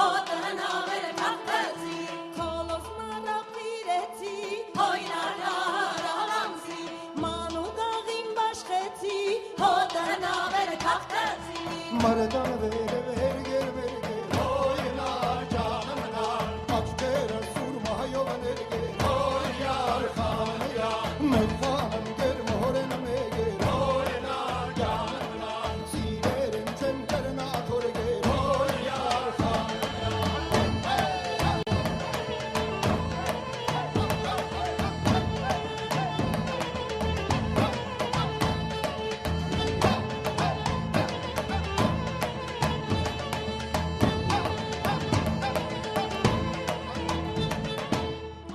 հոտնավերը կապտեցի, Քոլոս մարապիրեցի, հոյնարար ալամսի, մանուկաղին բաշխեցի, հոտնավերը կապտեցի, Մարդան վերգեր հոյնար ջանմնար աչքերը սուրմա հայովներգեր հոյար խանյա մխան գեր մորեն մեգեր հոյնար ջանմնար սիրերեն չեն կրնա թորգեր հոյար խանյա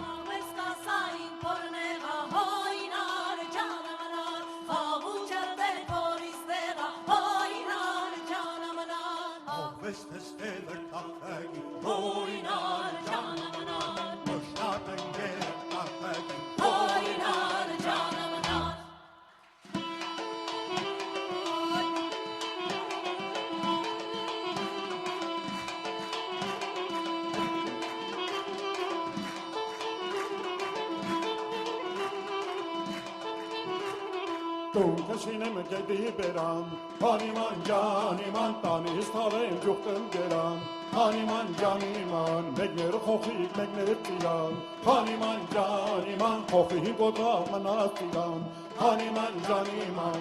Աղվեսկասային փորնեղա, հոյնար ջանամնար, խաղուչատել փորիստեղա, հոյնար ջանամնար, Աղվեստստելը կախագի հոյնար ջանամնար, մշտատն գեր կախագի հոյնար ջանամնար, Կշինեմ գետի բերան, հանիման ջանիման տանիս թավեն ջուղտեմ գերան, հանիման ջանիման, մեկներ խոխիկ, մեկներ ծիրան, հանիման ջանիման, խոխիկ գոդրա մնաց ծիրան, հանիման ջանիման,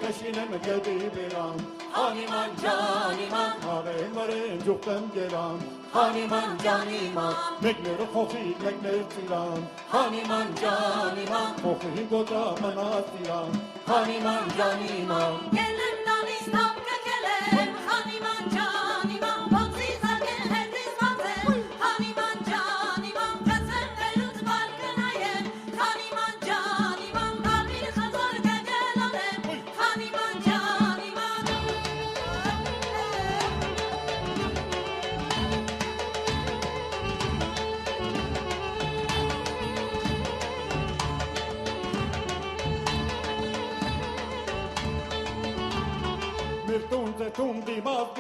կշինեմ գետի բերան, հանիման ջանիման, թավեն վրեն ջուղտեմ գերան, հանիման ջանիման, մեկներ խոխիկ, մեկներ ծիրան, հանիման ջանիման, խոխիկ գոդրա մնաց ծիրան, Haniman Janiman Gelem danis tapka gelem, haniman caniman, Potsiza gel dizmazem, haniman caniman, Kasem verut balkanayem, haniman caniman, Kalbir hazar gegelalem, haniman caniman. Mirtun zetum dimat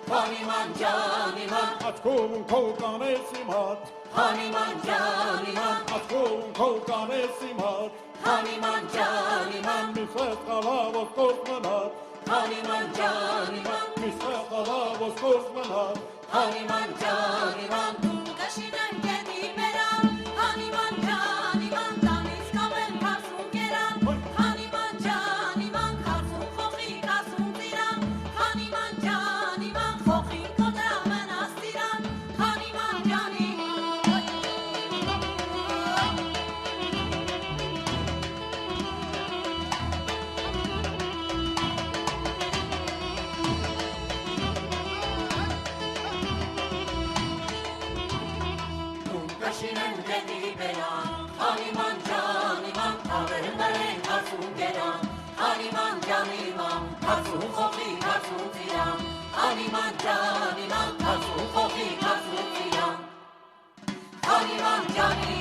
Haniman caniman, Açkum kolkan esimat haniman caniman, Açkum kolkan esimat haniman caniman, Misfet kalavos kosmanat haniman caniman, Misfet kalavos kosmanat haniman caniman, Kaşinen gedi beran, haniman caniman, Danis kamen karsun geran, haniman caniman, karsun koki karsun tiran, haniman caniman, koki kodra menastiran, haniman caniman. Kaşinen gedi beran, haniman caniman, Kaverin karsun geran, haniman caniman, karsun koki karsun tiran, haniman caniman, karsun koki karsun tiran, haniman caniman.